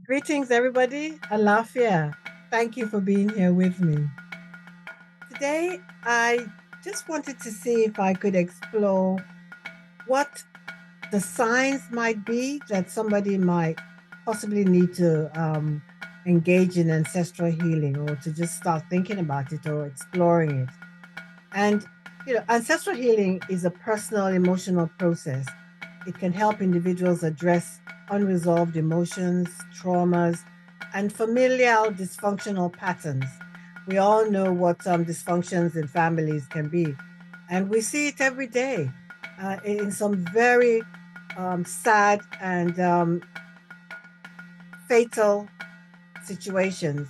Greetings, everybody. Alafia. Thank you for being here with me. Today, I just wanted to see if I could explore what the signs might be that somebody might possibly need to engage in ancestral healing or to just start thinking about it or exploring it. And, ancestral healing is a personal emotional process. It can help individuals address unresolved emotions, traumas, and familial dysfunctional patterns. We all know what dysfunctions in families can be, and we see it every day in some very sad and fatal situations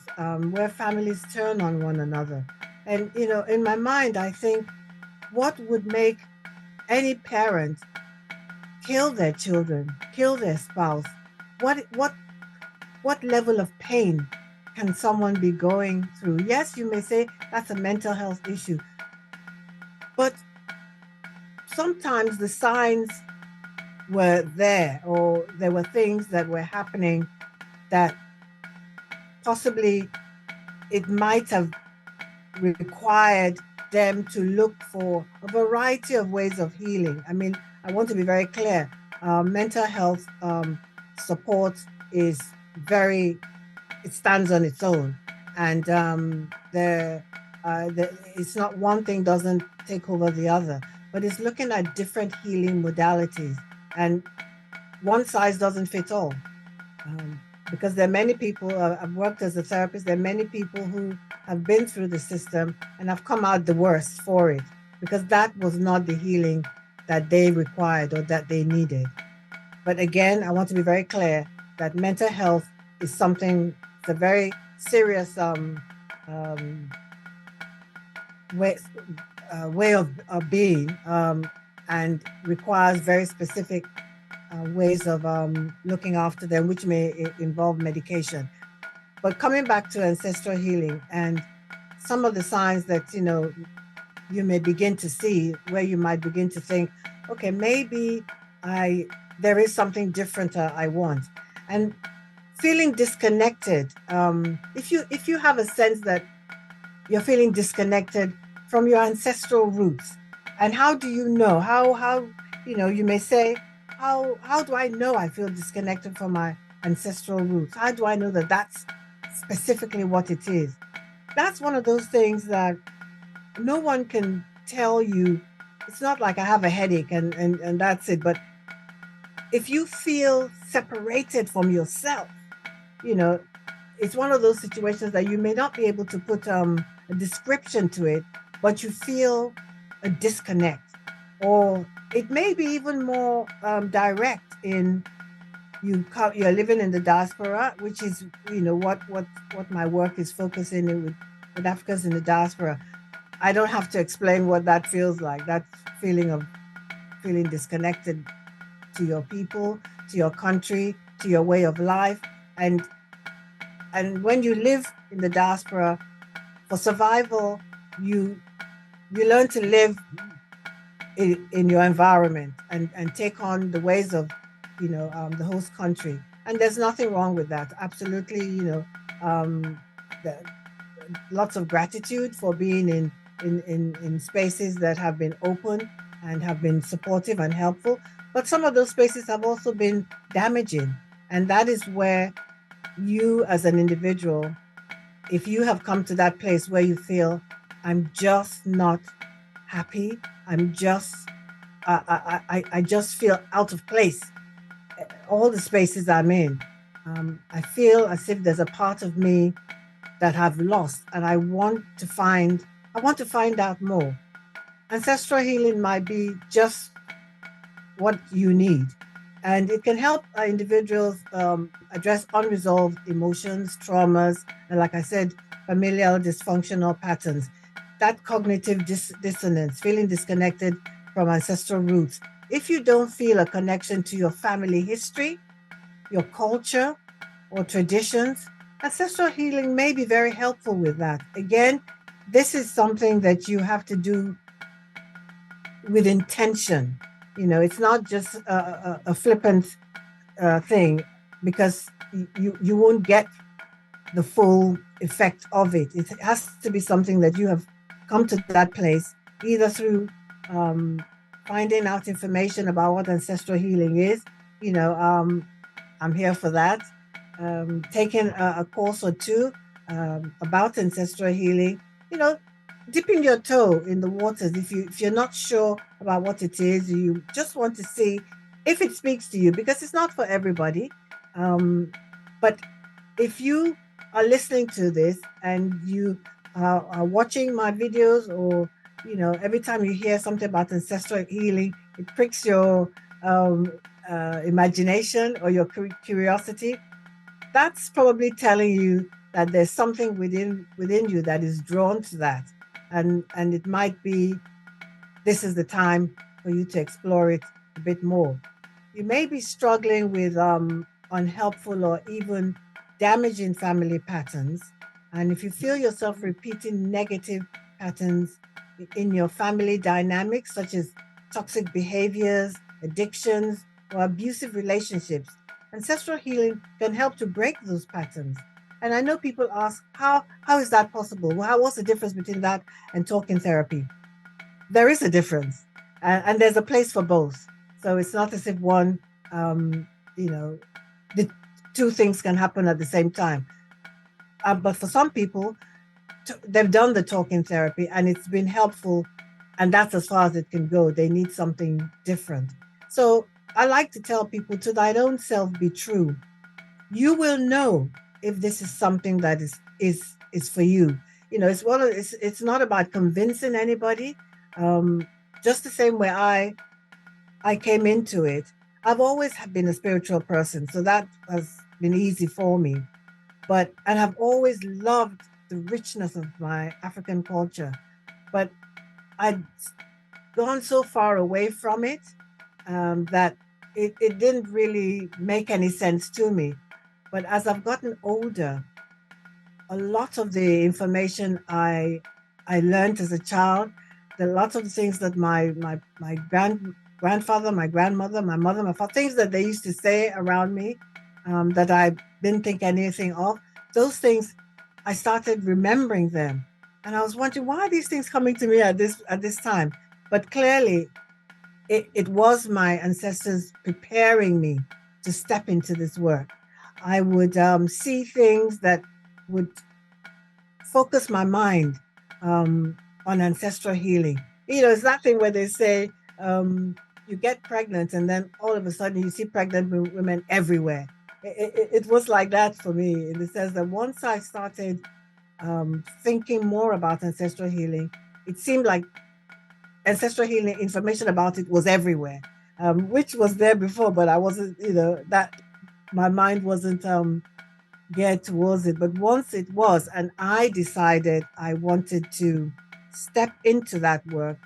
where families turn on one another. And, in my mind, I think what would make any parent kill their children, kill their spouse? What what what level of pain can someone be going through? Yes, you may say that's a mental health issue, but sometimes the signs were there, or there were things that were happening that possibly it might have required them to look for a variety of ways of healing. I mean, I want to be very clear. Mental health support is very, it stands on its own. And it's not one thing doesn't take over the other, but it's looking at different healing modalities. And one size doesn't fit all. Because there are many people, I've worked as a therapist, there are many people who have been through the system and have come out the worst for it, because that was not the healing that they required or that they needed. But again, I want to be very clear that mental health is something, it's a very serious um, way, way of being, and requires very specific ways of looking after them, which may involve medication. But coming back to ancestral healing and some of the signs that, you may begin to see, where you might begin to think, okay, maybe there is something different I want. And feeling disconnected. If you have a sense that you're feeling disconnected from your ancestral roots, and how do you know? How you may say, how do I know I feel disconnected from my ancestral roots? How do I know that that's specifically what it is? That's one of those things that no one can tell you. It's not like I have a headache and that's it. But if you feel separated from yourself, you know, it's one of those situations that you may not be able to put a description to it, but you feel a disconnect, or it may be even more direct in you're living in the diaspora, which is what my work is focusing in with Africans in the diaspora. I don't have to explain what that feels like. That feeling of feeling disconnected to your people, to your country, to your way of life, and when you live in the diaspora, for survival, you learn to live in your environment and take on the ways of the host country, and there's nothing wrong with that. Absolutely, the, lots of gratitude for being in spaces that have been open and have been supportive and helpful, but some of those spaces have also been damaging, and that is where you as an individual, if you have come to that place where you feel, I'm just not happy, I'm just I just feel out of place, all the spaces I'm in, I feel as if there's a part of me that I've lost, and I want to find out more. Ancestral healing might be just what you need, and it can help individuals address unresolved emotions, traumas, and, like I said, familial dysfunctional patterns. That cognitive dissonance, feeling disconnected from ancestral roots. If you don't feel a connection to your family history, your culture, or traditions, ancestral healing may be very helpful with that. Again, this is something that you have to do with intention. It's not just a flippant thing, because you won't get the full effect of it. It has to be something that you have come to that place either through um, finding out information about what ancestral healing is. You know, I'm here for that. Taking a course or two about ancestral healing. You know, dipping your toe in the waters if you're not sure about what it is, you just want to see if it speaks to you, because it's not for everybody. But if you are listening to this and you are watching my videos, or every time you hear something about ancestral healing, it pricks your um, imagination or your curiosity, that's probably telling you that there's something within you that is drawn to that, and it might be this is the time for you to explore it a bit more. You may be struggling with unhelpful or even damaging family patterns. And if you feel yourself repeating negative patterns in your family dynamics, such as toxic behaviors, addictions, or abusive relationships, ancestral healing can help to break those patterns. And I know people ask, how is that possible? Well, what's the difference between that and talking therapy? There is a difference, and there's a place for both. So it's not as if one, you know, the two things can happen at the same time. But for some people, they've done the talking therapy and it's been helpful, and that's as far as it can go. They need something different. So I like to tell people, to thine own self be true. You will know if this is something that is for you. It's not about convincing anybody. Um, just the same way I came into it. I've always been a spiritual person, so that has been easy for me. And I've always loved the richness of my African culture, but I'd gone so far away from it that it didn't really make any sense to me. But as I've gotten older, a lot of the information I learned as a child, the lots of the things that my grandfather, my grandmother, my mother, my father, things that they used to say around me, that I didn't think anything of, those things, I started remembering them, and I was wondering, why are these things coming to me at this time? But clearly, it was my ancestors preparing me to step into this work. I would see things that would focus my mind on ancestral healing. It's that thing where they say you get pregnant and then all of a sudden you see pregnant women everywhere. It was like that for me, in the sense that once I started thinking more about ancestral healing, it seemed like ancestral healing information about it was everywhere, which was there before, but I wasn't, that my mind wasn't geared towards it. But once it was, and I decided I wanted to step into that work,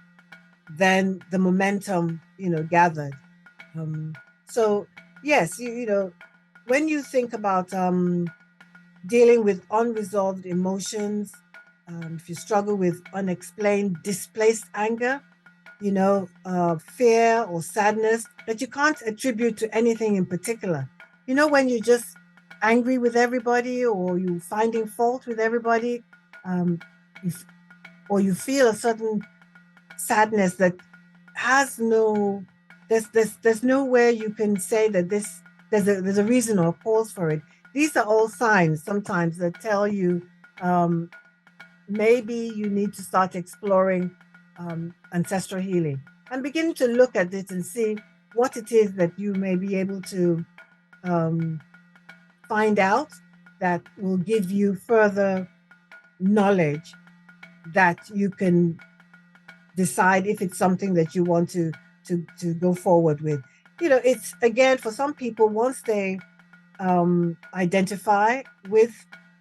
then the momentum, gathered. Um, so yes, when you think about dealing with unresolved emotions, if you struggle with unexplained, displaced anger, fear or sadness that you can't attribute to anything in particular. When you're just angry with everybody, or you finding fault with everybody, um, if, or you feel a certain sadness that has no, there's nowhere you can say that there's a reason or a cause for it. These are all signs sometimes that tell you maybe you need to start exploring ancestral healing and begin to look at it and see what it is that you may be able to um, find out that will give you further knowledge that you can decide if it's something that you want to go forward with. It's, again, for some people, once they identify with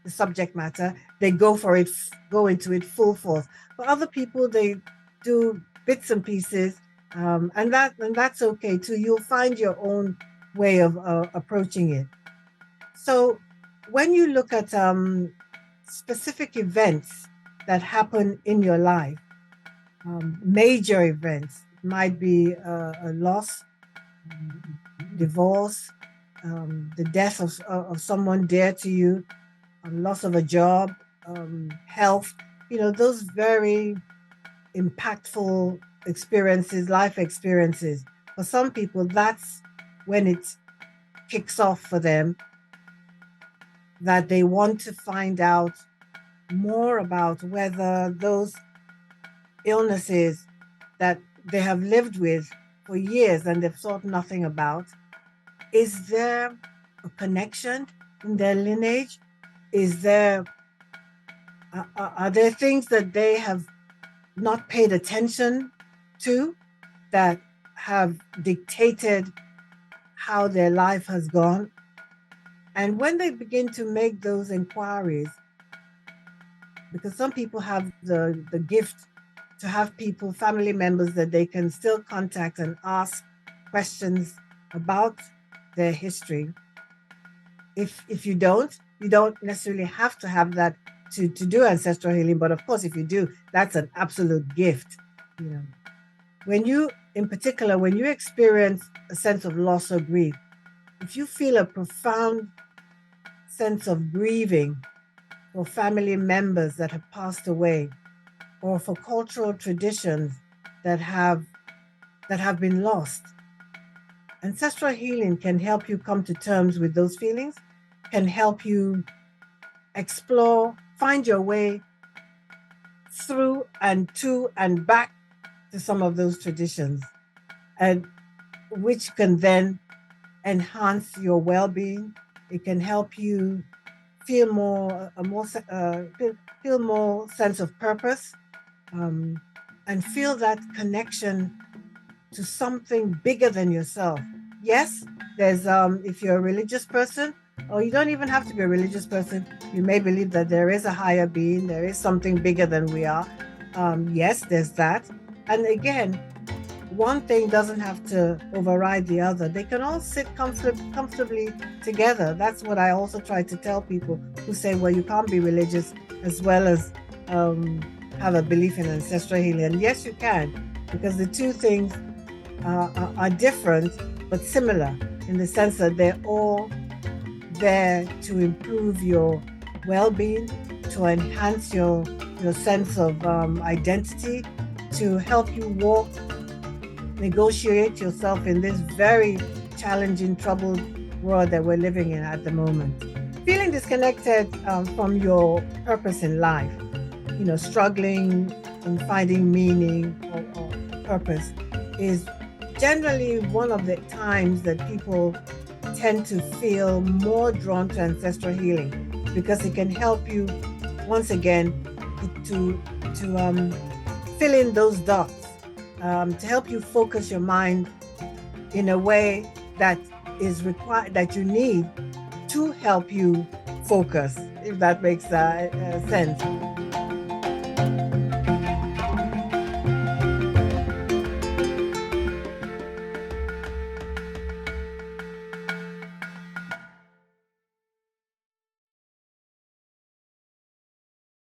the subject matter, they go for it, go into it full force. For other people, they do bits and pieces, and that's okay too. You'll find your own way of approaching it. So when you look at specific events that happen in your life, major events, it might be a loss, divorce, the death of someone dear to you, loss of a job, health, those very impactful experiences, life experiences. For some people, that's when it kicks off for them, that they want to find out more about whether those illnesses that they have lived with for years and they've thought nothing about, is there a connection in their lineage? Is there are there things that they have not paid attention to that have dictated how their life has gone? And when they begin to make those inquiries, because some people have the gift to have people, family members that they can still contact and ask questions about their history. If you don't necessarily have to have that to do ancestral healing. But of course, if you do, that's an absolute gift. When you, in particular, when you experience a sense of loss or grief, if you feel a profound sense of grieving for family members that have passed away, or for cultural traditions that have been lost, ancestral healing can help you come to terms with those feelings, can help you explore, find your way through and to and back to some of those traditions, and which can then enhance your well-being. It can help you feel more sense of purpose, and feel that connection to something bigger than yourself. Yes, there's if you're a religious person, or you don't even have to be a religious person, you may believe that there is a higher being, there is something bigger than we are. Yes, there's that. And again, one thing doesn't have to override the other. They can all sit comfortably together. That's what I also try to tell people who say, well, you can't be religious as well as have a belief in ancestral healing. And yes, you can, because the two things are different but similar in the sense that they're all there to improve your well-being, to enhance your sense of identity, to help you negotiate yourself in this very challenging, troubled world that we're living in at the moment. Feeling disconnected from your purpose in life, struggling in finding meaning or purpose, is generally one of the times that people tend to feel more drawn to ancestral healing, because it can help you once again to fill in those dots, to help you focus your mind in a way that is required, that you need to help you focus, if that makes sense.